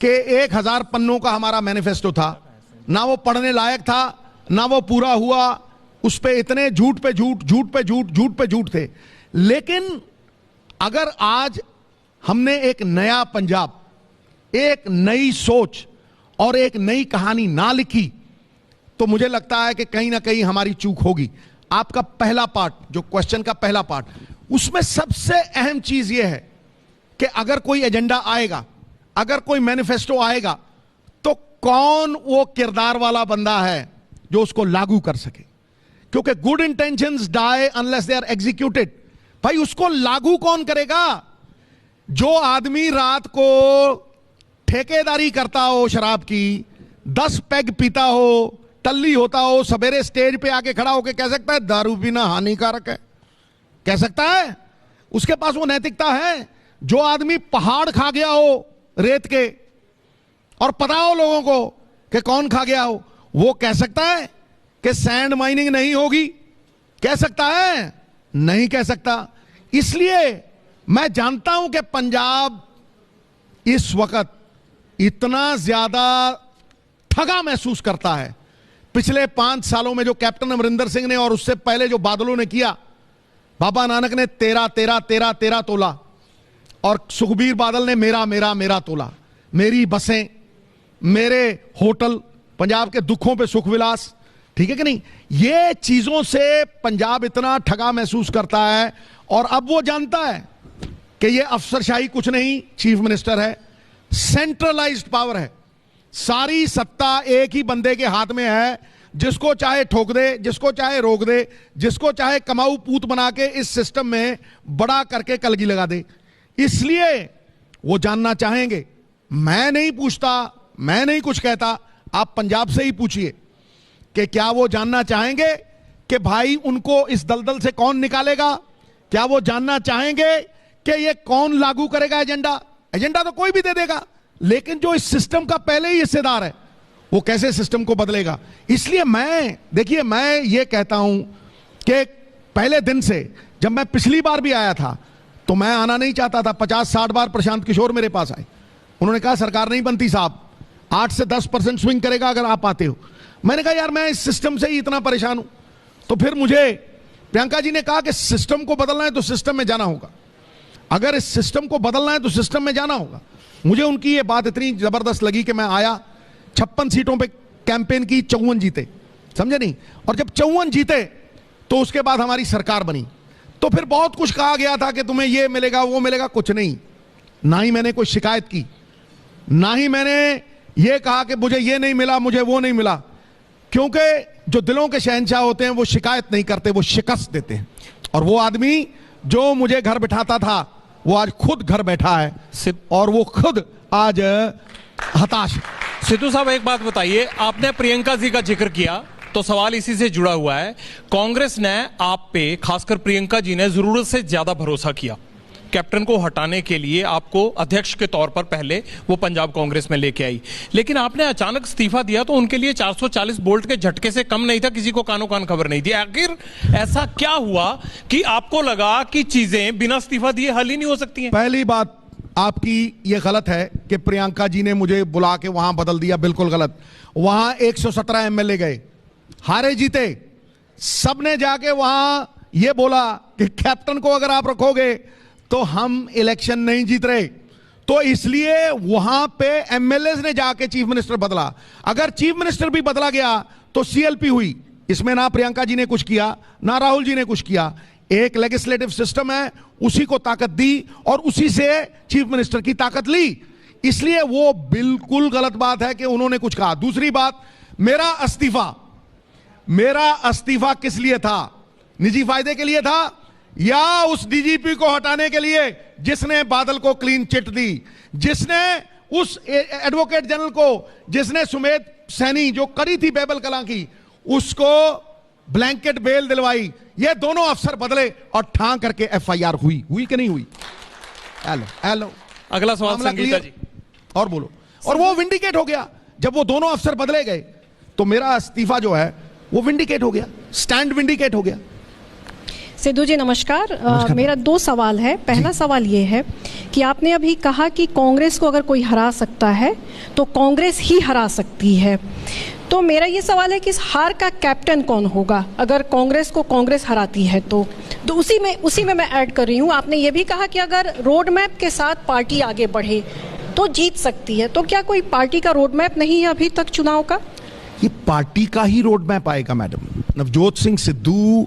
कि 1000 पन्नों का हमारा मैनिफेस्टो था, ना वो पढ़ने लायक था, ना वो पूरा हुआ, उस पे इतने झूठ पे झूठ, झूठ पे झूठ, झूठ पे झूठ थे। लेकिन अगर आज हमने एक नया पंजाब, एक नई सोच और एक नई कहानी ना लिखी तो मुझे लगता है कि कहीं ना कहीं हमारी चूक होगी। आपका पहला पार्ट, जो क्वेश्चन का पहला पार्ट, उसमें सबसे अहम चीज यह है कि अगर कोई एजेंडा आएगा, अगर कोई मैनिफेस्टो आएगा, तो कौन वो किरदार वाला बंदा है जो उसको लागू कर सके। क्योंकि good intentions die unless they are executed. भाई उसको लागू कौन करेगा? जो आदमी रात को ठेकेदारी करता हो शराब की, 10 पैग पीता हो, टल्ली होता हो, सवेरे स्टेज पे आके खड़ा होके कह सकता है दारू पीना हानिकारक है? कह सकता है? उसके पास वो नैतिकता है? जो आदमी पहाड़ खा गया हो रेत के और पता हो लोगों को कि कौन खा गया हो, वो कह सकता है कि सैंड माइनिंग नहीं होगी? कह सकता है? नहीं कह सकता। इसलिए मैं जानता हूं कि पंजाब इस वक्त इतना ज्यादा ठगा महसूस करता है। पिछले 5 सालों में जो कैप्टन अमरिंदर सिंह ने और उससे पहले जो बादलों ने किया, बाबा नानक ने 13 तोला और सुखबीर बादल ने मेरा तोला। मेरी बसें, मेरे होटल, पंजाब के दुखों पे सुख विलास, ठीक है कि नहीं? ये चीजों से पंजाब इतना ठगा महसूस करता है। और अब वो जानता है कि ये अफसरशाही कुछ नहीं, चीफ मिनिस्टर है, सेंट्रलाइज्ड पावर है, सारी सत्ता एक ही बंदे के हाथ में है, जिसको चाहे ठोक दे, जिसको चाहे रोक दे, जिसको चाहे कमाऊ पूत बना के इस सिस्टम में बड़ा करके कलगी लगा दे। इसलिए वो जानना चाहेंगे। मैं नहीं पूछता, मैं नहीं कुछ कहता, आप पंजाब से ही पूछिए कि क्या वो जानना चाहेंगे कि भाई उनको इस दलदल से कौन निकालेगा? क्या वो जानना चाहेंगे कि ये कौन लागू करेगा एजेंडा? एजेंडा तो कोई भी दे देगा, लेकिन जो इस सिस्टम का पहले ही हिस्सेदार है वो कैसे सिस्टम को बदलेगा? इसलिए मैं ये कहता हूं कि पहले दिन से, जब मैं पिछली बार भी आया था तो मैं आना नहीं चाहता था। 50-60 बार प्रशांत किशोर मेरे पास आए, उन्होंने कहा सरकार नहीं बनती साहब, 8 से 10% स्विंग करेगा अगर आप आते हो। मैंने कहा यार मैं इस सिस्टम से ही इतना परेशान हूं। तो फिर मुझे प्रियंका जी ने कहा कि सिस्टम को बदलना है तो सिस्टम में जाना होगा, अगर इस सिस्टम को बदलना है तो सिस्टम में जाना होगा। मुझे उनकी ये बात इतनी जबरदस्त लगी कि मैं आया, 56 सीटों पे कैंपेन की, 54 जीते, समझे नहीं? और जब 54 जीते तो उसके बाद हमारी सरकार बनी। तो फिर बहुत कुछ कहा गया था कि तुम्हें ये मिलेगा वो मिलेगा, कुछ नहीं। ना ही मैंने कोई शिकायत की, ना ही मैंने ये कहा कि मुझे ये नहीं मिला, मुझे वो नहीं मिला, क्योंकि जो दिलों के शहंशाह होते हैं वो शिकायत नहीं करते, वो शिकस्त देते हैं। और वो आदमी जो मुझे घर बिठाता था वो आज खुद घर बैठा है और वो खुद आज हताश है। सिद्धू साहब एक बात बताइए, आपने प्रियंका जी का जिक्र किया तो सवाल इसी से जुड़ा हुआ है। कांग्रेस ने आप पे, खासकर प्रियंका जी ने जरूरत से ज्यादा भरोसा किया कैप्टन को हटाने के लिए। आपको अध्यक्ष के तौर पर पहले वो पंजाब कांग्रेस में लेके आई, लेकिन आपने अचानक इस्तीफा दिया तो उनके लिए 440 वोल्ट के झटके से कम नहीं था, किसी को कानो कान खबर नहीं थी। आखिर ऐसा क्या हुआ कि आपको लगा कि चीजें बिना इस्तीफा दिए हल ही नहीं हो सकती हैं? पहली बात आपकी ये गलत है कि प्रियंका जी ने मुझे बुला के वहां बदल दिया, बिल्कुल गलत। वहां 117 एमएलए गए, हारे जीते, सबने जाके वहां ये बोला कि कैप्टन को अगर आप रखोगे तो हम इलेक्शन नहीं जीत रहे। तो इसलिए वहां पे एमएलए ने जाके चीफ मिनिस्टर बदला। अगर चीफ मिनिस्टर भी बदला गया तो सीएलपी हुई। इसमें ना प्रियंका जी ने कुछ किया, ना राहुल जी ने कुछ किया। एक लेजिस्लेटिव सिस्टम है, उसी को ताकत दी और उसी से चीफ मिनिस्टर की ताकत ली। इसलिए वो बिल्कुल गलत बात है कि उन्होंने कुछ कहा। दूसरी बात, मेरा अस्तीफा किस लिए था? निजी फायदे के लिए था या उस डीजीपी को हटाने के लिए जिसने बादल को क्लीन चिट दी, जिसने उस एडवोकेट जनरल को, जिसने सुमेध सैनी जो करी थी बैबल कला की, उसको ब्लैंकेट बेल दिलवाई? ये दोनों अफसर बदले और ठां करके एफआईआर हुई कि नहीं हुई? हेलो अगला सवाल संगीता जी। और बोलो। और वो विंडिकेट हो गया जब वो दोनों अफसर बदले गए, तो मेरा इस्तीफा जो है वो विंडिकेट हो गया, स्टैंड विंडिकेट हो गया। सिद्धू जी नमस्कार। मेरा 2 सवाल है। पहला सवाल ये है कि आपने अभी कहा कि कांग्रेस को अगर कोई हरा सकता है तो कांग्रेस ही हरा सकती है। तो मेरा ये सवाल है कि इस हार का कैप्टन कौन होगा अगर कांग्रेस को कांग्रेस हराती है? तो उसी में मैं ऐड कर रही हूँ, आपने ये भी कहा कि अगर रोड मैप के साथ पार्टी आगे बढ़े तो जीत सकती है। तो क्या कोई पार्टी का रोड मैप नहीं है अभी तक चुनाव का? ये पार्टी का ही रोड मैप आएगा मैडम। नवजोत सिंह सिद्धू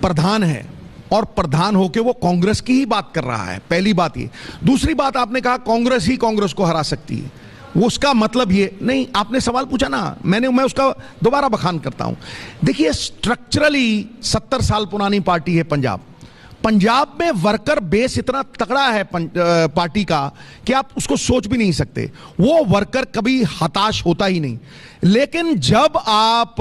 प्रधान है और प्रधान होके वो कांग्रेस की ही बात कर रहा है, पहली बात ये। दूसरी बात, आपने कहा कांग्रेस ही कांग्रेस को हरा सकती है, वो उसका मतलब ये नहीं। आपने सवाल पूछा ना, मैं उसका दोबारा बखान करता हूं। देखिए, स्ट्रक्चरली 70 साल पुरानी पार्टी है पंजाब में वर्कर बेस इतना तगड़ा है पार्टी का कि आप उसको सोच भी नहीं सकते। वो वर्कर कभी हताश होता ही नहीं। लेकिन जब आप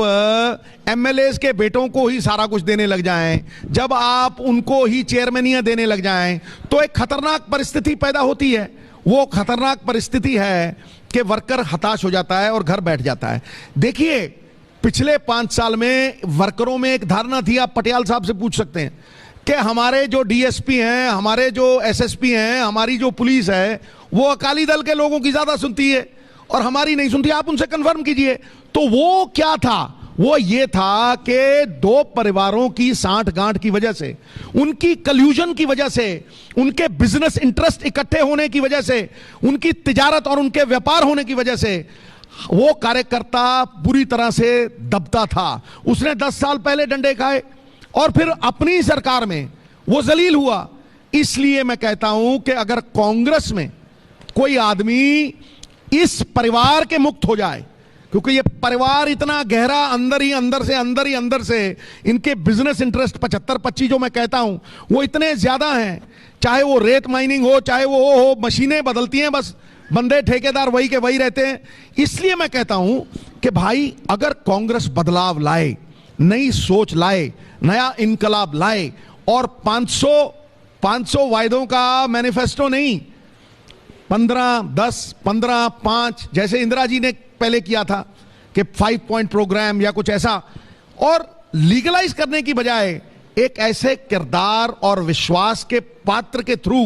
एमएलएस के बेटों को ही सारा कुछ देने लग जाएं, जब आप उनको ही चेयरमैनियां देने लग जाएं, तो एक खतरनाक परिस्थिति पैदा होती है। वो खतरनाक परिस्थिति है कि वर्कर हताश हो जाता है और घर बैठ जाता है। देखिए, पिछले 5 साल में वर्करों में एक धारणा थी, आप पटियाल साहब से पूछ सकते हैं, कि हमारे जो डीएसपी हैं, हमारे जो एसएसपी हैं, हमारी जो पुलिस है, वो अकाली दल के लोगों की ज्यादा सुनती है और हमारी नहीं सुनती। आप उनसे कंफर्म कीजिए। तो वो क्या था? वो ये था कि 2 परिवारों की साठ-गांठ की वजह से, उनकी कल्यूजन की वजह से, उनके बिजनेस इंटरेस्ट इकट्ठे होने की वजह से, उनकी तिजारत और उनके व्यापार होने की वजह से वो कार्यकर्ता बुरी तरह से दबता था। उसने 10 साल पहले डंडे खाए और फिर अपनी सरकार में वो जलील हुआ। इसलिए मैं कहता हूं कि अगर कांग्रेस में कोई आदमी इस परिवार के मुक्त हो जाए, क्योंकि ये परिवार इतना गहरा अंदर से इनके बिजनेस इंटरेस्ट 75-25 जो मैं कहता हूं वो इतने ज्यादा हैं। चाहे वो रेत माइनिंग हो, चाहे वो हो, मशीनें बदलती हैं, बस बंदे ठेकेदार वही के वही रहते हैं। इसलिए मैं कहता हूं कि भाई अगर कांग्रेस बदलाव लाए, नई सोच लाए, नया इनकलाब लाए और 500 वायदों का मैनिफेस्टो नहीं, 15, 10, 15, 5 जैसे इंदिरा जी ने पहले किया था कि 5 पॉइंट प्रोग्राम या कुछ ऐसा, और लीगलाइज करने की बजाय एक ऐसे किरदार और विश्वास के पात्र के थ्रू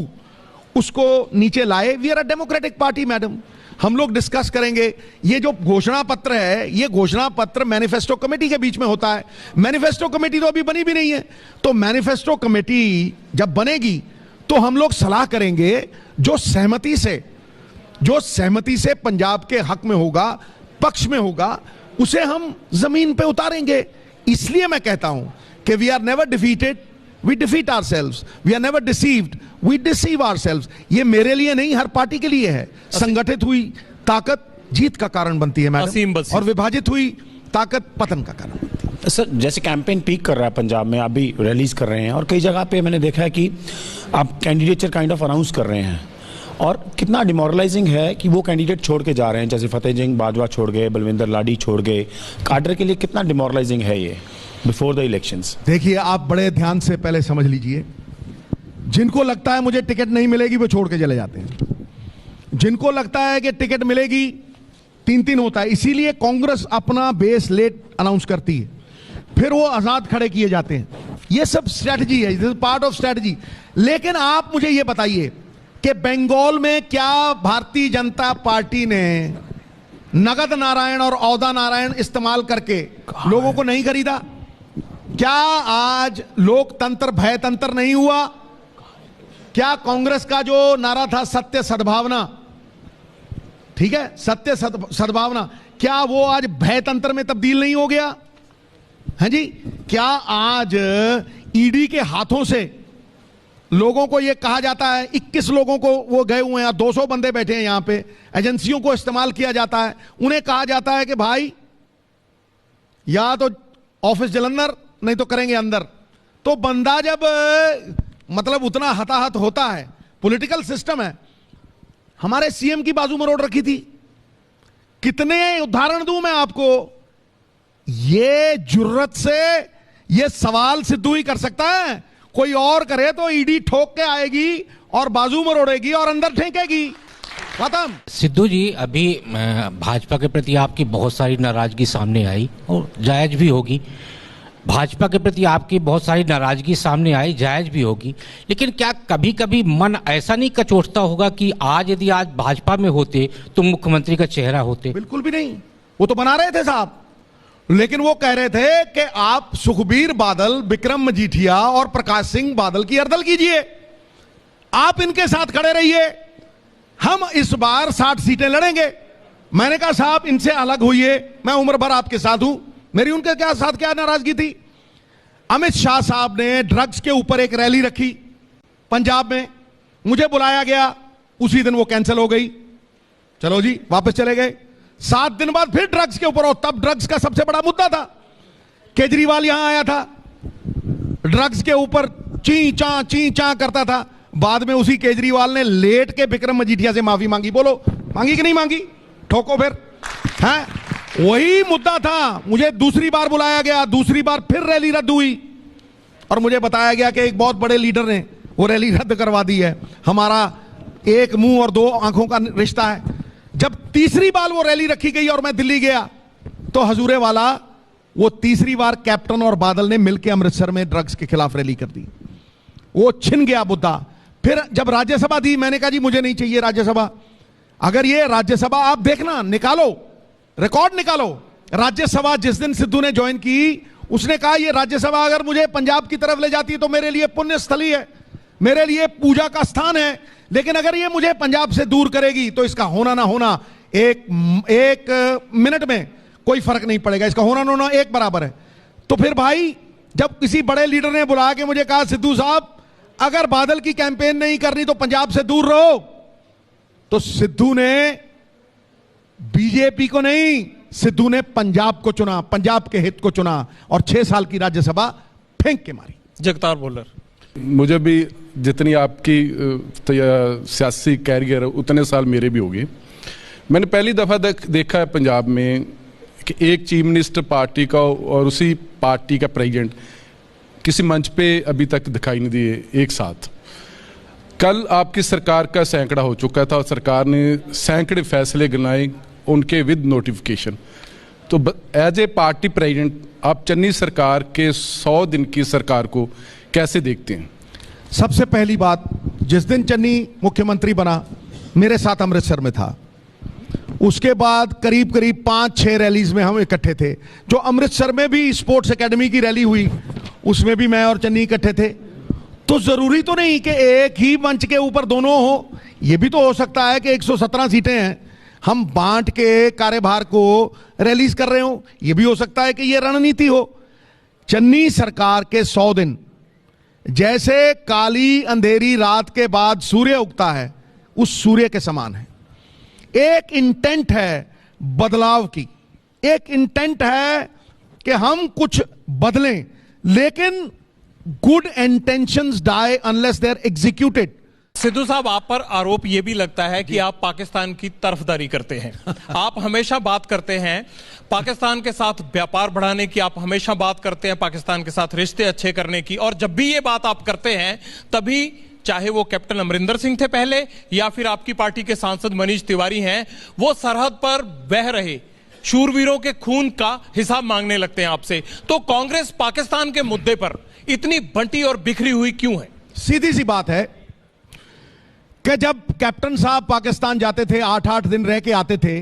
उसको नीचे लाए। We are a democratic party madam, हम लोग डिस्कस करेंगे। ये जो घोषणा पत्र है, ये घोषणा पत्र मैनिफेस्टो कमेटी के बीच में होता है। मैनिफेस्टो कमेटी तो अभी बनी भी नहीं है, तो मैनिफेस्टो कमेटी जब बनेगी तो हम लोग सलाह करेंगे, जो सहमति से पंजाब के हक में होगा, पक्ष में होगा, उसे हम जमीन पे उतारेंगे। इसलिए मैं कहता हूं कि we are never defeated, we defeat ourselves, we are never deceived, we deceive ourselves. ये मेरे लिए नहीं, हर पार्टी के लिए है। संगठित हुई ताकत जीत का कारण बनती है मैडम, और विभाजित हुई ताकत पतन का कारण बनती है। सर, जैसे कैंपेन पीक कर रहा है पंजाब में, आप भी रैलीज कर रहे हैं और कई जगह पे मैंने देखा है कि आप कैंडिडेचर काइंड ऑफ अनाउंस कर रहे हैं, और कितना डिमोरलाइजिंग है कि वो कैंडिडेट छोड़ के जा रहे हैं, जैसे फतेह सिंह बाजवा छोड़ गए, बलविंदर लाडी छोड़ गए। काडर के लिए कितना डिमोरलाइजिंग है ये बिफोर द इलेक्शंस? देखिए, आप बड़े ध्यान से पहले समझ लीजिए, जिनको लगता है मुझे टिकट नहीं मिलेगी वो छोड़ के चले जाते हैं, जिनको लगता है कि टिकट मिलेगी 3-3 होता है। इसीलिए कांग्रेस अपना बेस लेट अनाउंस करती है, फिर वो आजाद खड़े किए जाते हैं। ये सब स्ट्रेटजी है, this is part of strategy. लेकिन आप मुझे ये बताइए कि बंगाल में क्या भारतीय जनता पार्टी ने नगद नारायण और औदा नारायण इस्तेमाल करके लोगों को नहीं खरीदा? क्या आज लोकतंत्र भयतंत्र नहीं हुआ? क्या कांग्रेस का जो नारा था सत्य सद्भावना, ठीक है, सत्य सद्भावना, क्या वो आज भयतंत्र में तब्दील नहीं हो गया? हैं जी? क्या आज ईडी के हाथों से लोगों को यह कहा जाता है, 21 लोगों को वो गए हुए हैं, 200 बंदे बैठे हैं यहां पे, एजेंसियों को इस्तेमाल किया जाता है, उन्हें कहा जाता है कि भाई या तो ऑफिस जलंधर नहीं तो करेंगे अंदर। तो बंदा जब मतलब उतना हताहत होता है, पॉलिटिकल सिस्टम है। हमारे सीएम की बाजू मरोड़ रखी थी। कितने उदाहरण दूं मैं आपको? ये जुर्रत से ये सवाल सिद्धू ही कर सकता है, कोई और करे तो ईडी ठोक के आएगी और बाजू मरोड़ेगी और अंदर फेंकेगी, खत्म। सिद्धू जी, अभी भाजपा के प्रति आपकी बहुत सारी नाराजगी सामने आई और जायज भी होगी। भाजपा के प्रति आपकी बहुत सारी नाराजगी सामने आई, जायज भी होगी, लेकिन क्या कभी कभी मन ऐसा नहीं कचोटता होगा कि यदि आज भाजपा में होते तो मुख्यमंत्री का चेहरा होते? बिल्कुल भी नहीं, वो तो बना रहे थे साहब, लेकिन वो कह रहे थे कि आप सुखबीर बादल, विक्रम मजीठिया और प्रकाश सिंह बादल की हरदल कीजिए, आप इनके साथ खड़े रहिए, हम इस बार 60 सीटें लड़ेंगे। मैंने कहा साहब इनसे अलग होइए, मैं उम्र भर आपके साथ हूं, मेरी उनके साथ क्या नाराजगी थी? अमित शाह साहब ने ड्रग्स के ऊपर एक रैली रखी पंजाब में, मुझे बुलाया गया, उसी दिन वो कैंसिल हो गई, चलो जी वापस चले गए। 7 दिन बाद फिर ड्रग्स के ऊपर, और तब ड्रग्स का सबसे बड़ा मुद्दा था, केजरीवाल यहां आया था, ड्रग्स के ऊपर ची चा करता था। बाद में उसी केजरीवाल ने लेट के विक्रम मजीठिया से माफी मांगी। बोलो मांगी कि नहीं मांगी? ठोको फिर, हैं? वही मुद्दा था। मुझे दूसरी बार बुलाया गया, दूसरी बार फिर रैली रद्द हुई और मुझे बताया गया कि एक बहुत बड़े लीडर ने वो रैली रद्द करवा दी है। हमारा एक मुंह और 2 आंखों का रिश्ता है। जब तीसरी बार वो रैली रखी गई और मैं दिल्ली गया तो हजूरे वाला वो तीसरी बार कैप्टन और बादल ने मिलकर अमृतसर में ड्रग्स के खिलाफ रैली कर दी। वो छिन गया मुद्दा। फिर जब राज्यसभा दी, मैंने कहा जी मुझे नहीं चाहिए राज्यसभा। अगर ये राज्यसभा आप देखना, निकालो, रिकॉर्ड निकालो, राज्यसभा जिस दिन सिद्धू ने ज्वाइन की, उसने कहा ये राज्यसभा अगर मुझे पंजाब की तरफ ले जाती है तो मेरे लिए पुण्य स्थली है, मेरे लिए पूजा का स्थान है, लेकिन अगर ये मुझे पंजाब से दूर करेगी तो इसका होना ना होना एक मिनट में कोई फर्क नहीं पड़ेगा, इसका होना ना होना एक बराबर है। तो फिर भाई जब किसी बड़े लीडर ने बुला के मुझे कहा सिद्धू साहब अगर बादल की कैंपेन नहीं करनी तो पंजाब से दूर रहो, तो सिद्धू ने बीजेपी को नहीं, सिद्धू ने पंजाब को चुना, पंजाब के हित को चुना और 6 साल की राज्यसभा फेंक के मारी। जगतार बोलर, मुझे भी जितनी आपकी सियासी कैरियर उतने साल मेरे भी हो गए। मैंने पहली दफा देखा है पंजाब में कि एक चीफ मिनिस्टर पार्टी का और उसी पार्टी का प्रेसिडेंट किसी मंच पे अभी तक दिखाई नहीं दिए एक साथ। कल आपकी सरकार का सैकड़ा हो चुका था और सरकार ने सैकड़े फैसले गिनाए उनके विद नोटिफिकेशन। तो एज ए पार्टी प्रेसिडेंट आप चन्नी सरकार के 100 दिन की सरकार को कैसे देखते हैं? सबसे पहली बात, जिस दिन चन्नी मुख्यमंत्री बना मेरे साथ अमृतसर में था। उसके बाद करीब करीब 5-6 रैलीज में हम इकट्ठे थे। जो अमृतसर में भी स्पोर्ट्स एकेडमी की रैली हुई उसमें भी मैं और चन्नी इकट्ठे थे। तो जरूरी तो नहीं कि एक ही मंच के ऊपर दोनों हो। यह भी तो हो सकता है कि 117 सीटें हैं, हम बांट के कार्यभार को रिलीज कर रहे हो। यह भी हो सकता है कि यह रणनीति हो। चन्नी सरकार के 100 दिन जैसे काली अंधेरी रात के बाद सूर्य उगता है उस सूर्य के समान है। एक इंटेंट है बदलाव की, एक इंटेंट है कि हम कुछ बदलें, लेकिन good intentions die unless they are executed. Sidhu साहब, आप पर आरोप यह भी लगता है कि आप पाकिस्तान की तरफदारी करते हैं। आप हमेशा बात करते हैं पाकिस्तान के साथ व्यापार बढ़ाने की, आप हमेशा बात करते हैं पाकिस्तान के साथ रिश्ते अच्छे करने की, और जब भी ये बात आप करते हैं तभी चाहे वो कैप्टन अमरिंदर सिंह थे पहले या फिर आपकी पार्टी के सांसद मनीष तिवारी हैं, वो सरहद पर बह रहे शूरवीरों के खून का हिसाब मांगने लगते हैं आपसे। तो कांग्रेस पाकिस्तान के मुद्दे पर इतनी बंटी और बिखरी हुई क्यों है? सीधी सी बात है कि जब कैप्टन साहब पाकिस्तान जाते थे, 8-8 दिन रह के आते थे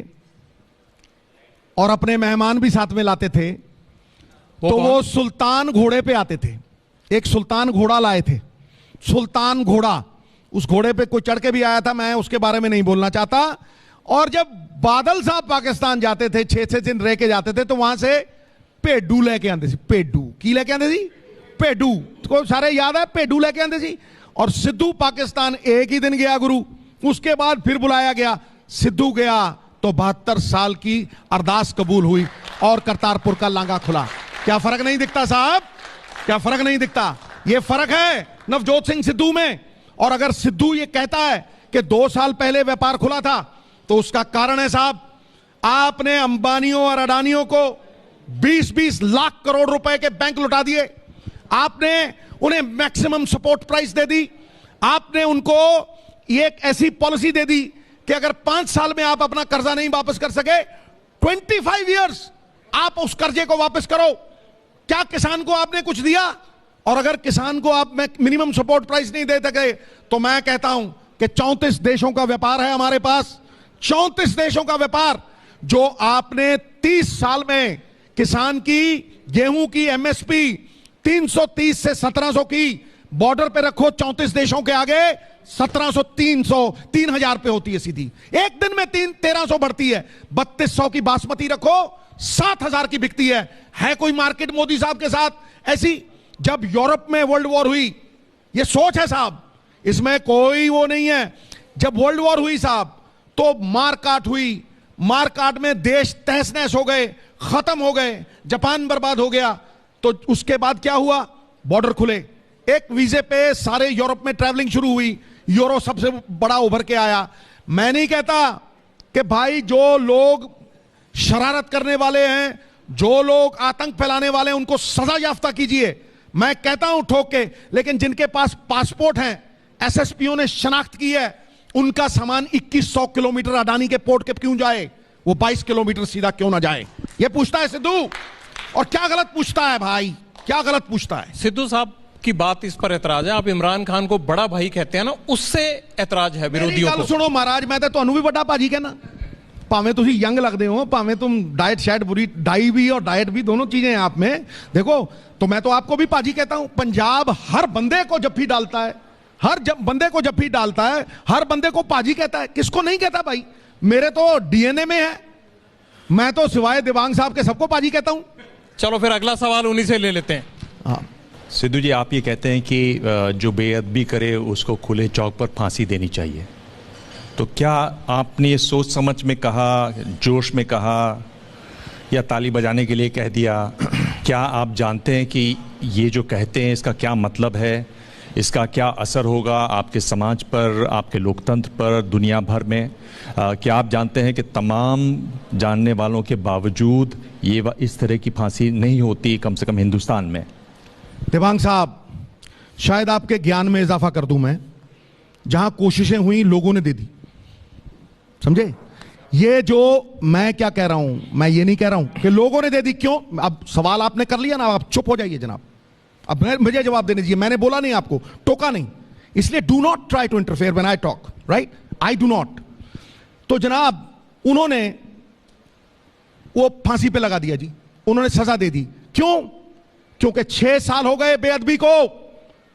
और अपने मेहमान भी साथ में लाते थे, तो वो सुल्तान घोड़े पे आते थे। एक सुल्तान घोड़ा लाए थे, सुल्तान घोड़ा। उस घोड़े पे कोई चढ़ के भी आया था, मैं उसके बारे में नहीं बोलना चाहता। और जब बादल साहब पाकिस्तान जाते थे, 6-6 दिन रह के जाते थे, तो वहां से पेडू लेके आते थे। पेडू की लेके आते थी? पेडू को सारे याद है, पेडू लेके आते थी। और सिद्धू पाकिस्तान एक ही दिन गया गुरु, उसके बाद फिर बुलाया गया। सिद्धू गया तो 72 साल की अरदास कबूल हुई और करतारपुर का लांगा खुला। क्या फर्क नहीं दिखता साहब? क्या फर्क नहीं दिखता? ये फर्क है नवजोत सिंह सिद्धू में। और अगर सिद्धू ये कहता है कि 2 साल पहले व्यापार खुला था, तो उसका कारण है साहब, आपने अंबानियों और अडानियों को 20-20 लाख करोड़ रुपए के बैंक लुटा दिए। आपने उन्हें मैक्सिमम सपोर्ट प्राइस दे दी। आपने उनको एक ऐसी पॉलिसी दे दी कि अगर 5 साल में आप अपना कर्जा नहीं वापस कर सके, 25 इयर्स आप उस कर्जे को वापस करो। क्या किसान को आपने कुछ दिया? और अगर किसान को आप मिनिमम सपोर्ट प्राइस नहीं दे सके, तो मैं कहता हूं कि 34 देशों का व्यापार है हमारे पास, 34 देशों का व्यापार, जो आपने 30 साल में किसान की गेहूं की एमएसपी 330 से 1700 की, बॉर्डर पे रखो 34 देशों के आगे 1700, 300, 3000 पे होती है सीधी। एक दिन में 1300 बढ़ती है। 3200 की बासमती रखो, 7000 की बिकती है कोई मार्केट मोदी साहब के साथ ऐसी? जब यूरोप में वर्ल्ड वॉर हुई, ये सोच है साहब, इसमें कोई वो नहीं है। जब वर्ल्ड वॉर हुई साहब, तो मारकाट हुई, मारकाट में देश तहस नहस हो गए, खत्म हो गए, जापान बर्बाद हो गया। तो उसके बाद क्या हुआ? बॉर्डर खुले, एक वीजे पे सारे यूरोप में ट्रैवलिंग शुरू हुई, यूरो सबसे बड़ा उभर के आया। मैं नहीं कहता कि भाई जो लोग शरारत करने वाले हैं, जो लोग आतंक फैलाने वाले हैं, उनको सजा याफ्ता कीजिए, मैं कहता हूं ठोक के। लेकिन जिनके पास पासपोर्ट हैं, एसएसपीओ ने शनाख्त की है, उनका सामान 2100 किलोमीटर अडानी के पोर्ट के क्यों जाए? वो 22 किलोमीटर सीधा क्यों ना जाए? ये पूछता है सिद्धू। और क्या गलत पूछता है भाई, क्या गलत पूछता है? सिद्धू साहब की बात इस पर एतराज है, आप इमरान खान को बड़ा भाई कहते हैं ना, उससे एतराज है विरोधियों को। सुनो महाराज, मैं तो ਤੁਹਾਨੂੰ ਵੀ ਵੱਡਾ ਭਾਜੀ कहना, भावे तुम यंग लगते हो, भावे तुम डाइट शायद बुरी, डाई भी और डाइट भी दोनों चीजें हैं आप में। देखो, तो मैं तो आपको भी पाजी कहता हूं। पंजाब हर बंदे को जफ्फी डालता है, हर बंदे को जफ्फी डालता है, हर बंदे को पाजी कहता है। किसको नहीं कहता भाई? मेरे तो डीएनए में है, मैं तो सिवाय दिवांग साहब के सबको पाजी कहता हूं। चलो फिर अगला सवाल उन्हीं से ले लेते हैं। हाँ सिद्धू जी, आप ये कहते हैं कि जो बेअदबी करे उसको खुले चौक पर फांसी देनी चाहिए, तो क्या आपने ये सोच समझ में कहा, जोश में कहा, या ताली बजाने के लिए कह दिया? क्या आप जानते हैं कि ये जो कहते हैं इसका क्या मतलब है? इसका क्या असर होगा आपके समाज पर, आपके लोकतंत्र पर, दुनिया भर में? क्या आप जानते हैं कि तमाम जानने वालों के बावजूद ये इस तरह की फांसी नहीं होती, कम से कम हिंदुस्तान में? देवांग साहब, शायद आपके ज्ञान में इजाफा कर दूं मैं, जहां कोशिशें हुई लोगों ने दे दी, समझे? ये जो मैं क्या कह रहा हूं, मैं ये नहीं कह रहा हूं कि लोगों ने दे दी। क्यों? अब सवाल आपने कर लिया ना, आप चुप हो जाइए जनाब, अब मुझे जवाब देने दीजिए। मैंने बोला नहीं, आपको टोका नहीं, इसलिए do not try to interfere when I talk, right? I do not. तो जनाब, उन्होंने वो फांसी पे लगा दिया जी, उन्होंने सजा दे दी। क्यों? क्योंकि 6 साल हो गए बेअदबी को।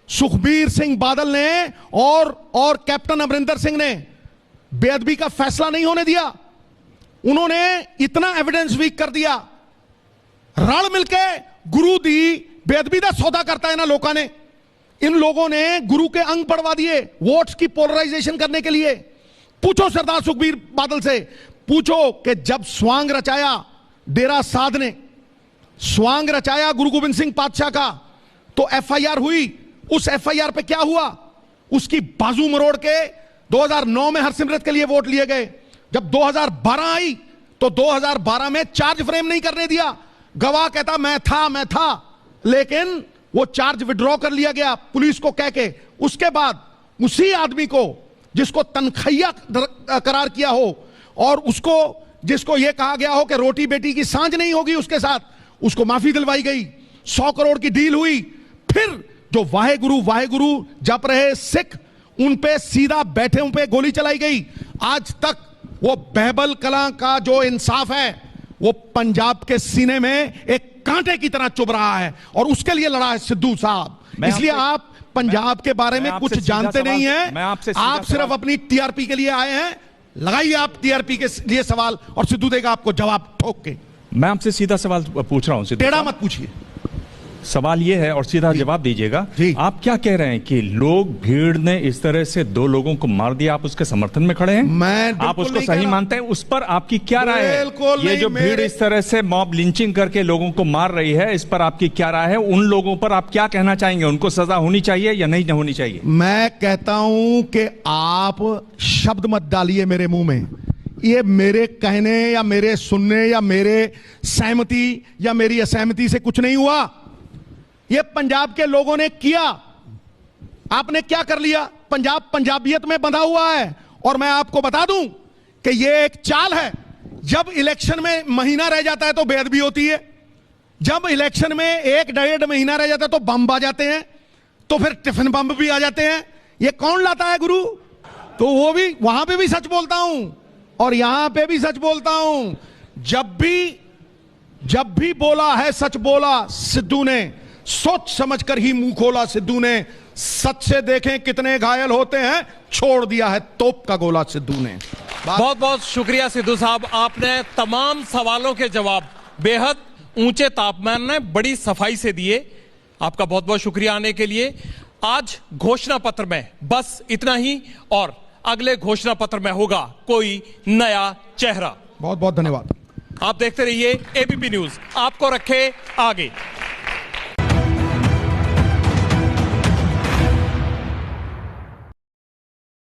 सुखबीर सिंह बादल ने और कैप्टन अमरिंदर सिंह ने बेअदबी का फैसला नहीं होने दिया। उन्होंने इतना एविडेंस वीक कर दिया, रल मिलके गुरु दी बेअदबी का सौदा करता है ना लोगों ने। इन लोगों ने गुरु के अंग बढ़वा दिए वोट्स की पोलराइजेशन करने के लिए। पूछो सरदार सुखबीर बादल से, पूछो कि जब स्वांग रचाया डेरा साध ने, स्वांग रचाया गुरु गोविंद सिंह पातशाह का, तो एफआईआर हुई। उस एफआईआर पे क्या हुआ? उसकी बाजू मरोड़ के 2009 में हरसिमरत के लिए वोट लिए गए। जब 2012 आई तो 2012 में चार्ज फ्रेम नहीं करने दिया। गवाह कहता मैं था, लेकिन वो चार्ज विड्रॉ कर लिया गया पुलिस को कह के। उसके बाद उसी आदमी को जिसको तनखैया करार किया हो और उसको जिसको यह कहा गया हो कि रोटी बेटी की सांझ नहीं होगी उसके साथ, उसको माफी दिलवाई गई। 100 करोड़ की डील हुई। फिर जो वाहे गुरु जप रहे सिख, उन पे सीधा बैठे उन पे गोली चलाई गई। आज तक वो बहबल कलां का जो इंसाफ है वो पंजाब के सीने में एक कांटे की तरह चुभ रहा है, और उसके लिए लड़ा है सिद्धू साहब। इसलिए आप पंजाब के बारे में कुछ जानते नहीं हैं। आप सिर्फ अपनी टीआरपी के लिए आए हैं। लगाइए आप टीआरपी के लिए सवाल, और सिद्धू देगा आपको जवाब ठोक के। मैं आपसे सीधा सवाल पूछ रहा हूं, टेढ़ा मत पूछिए। सवाल यह है और सीधा जवाब दीजिएगा। आप क्या कह रहे हैं कि लोग, भीड़ ने इस तरह से 2 लोगों को मार दिया, आप उसके समर्थन में खड़े हैं? आप उसको सही मानते हैं? उस पर आपकी क्या राय है? ये जो भीड़ इस तरह से मॉब लिंचिंग करके लोगों को मार रही है, इस पर आपकी क्या राय है? उन लोगों पर आप क्या कहना चाहेंगे? उनको सजा होनी चाहिए या नहीं होनी चाहिए? मैं कहता हूं कि आप शब्द मत डालिए मेरे मुंह में। ये मेरे कहने या मेरे सुनने या मेरे सहमति या मेरी असहमति से कुछ नहीं हुआ। ये पंजाब के लोगों ने किया। आपने क्या कर लिया? पंजाब पंजाबियत में बंधा हुआ है। और मैं आपको बता दूं कि ये एक चाल है। जब इलेक्शन में महीना रह जाता है तो बेअदबी होती है, जब इलेक्शन में 1-1.5 महीना रह जाता है तो बम आ जाते हैं, तो फिर टिफिन बम भी आ जाते हैं। ये कौन लाता है गुरु? तो वो भी, वहां पे भी सच बोलता हूं और यहां पे भी सच बोलता हूं। जब भी बोला है सच बोला सिद्धू ने, सोच समझकर ही मुंह खोला सिद्धू ने। सच से देखें कितने घायल होते हैं, छोड़ दिया है तोप का गोला सिद्धू ने। बहुत बहुत शुक्रिया सिद्धू साहब, आपने तमाम सवालों के जवाब बेहद ऊंचे तापमान में बड़ी सफाई से दिए। आपका बहुत बहुत शुक्रिया आने के लिए। आज घोषणा पत्र में बस इतना ही, और अगले घोषणा पत्र में होगा कोई नया चेहरा। बहुत बहुत धन्यवाद। आप देखते रहिए एबीपी न्यूज, आपको रखे आगे।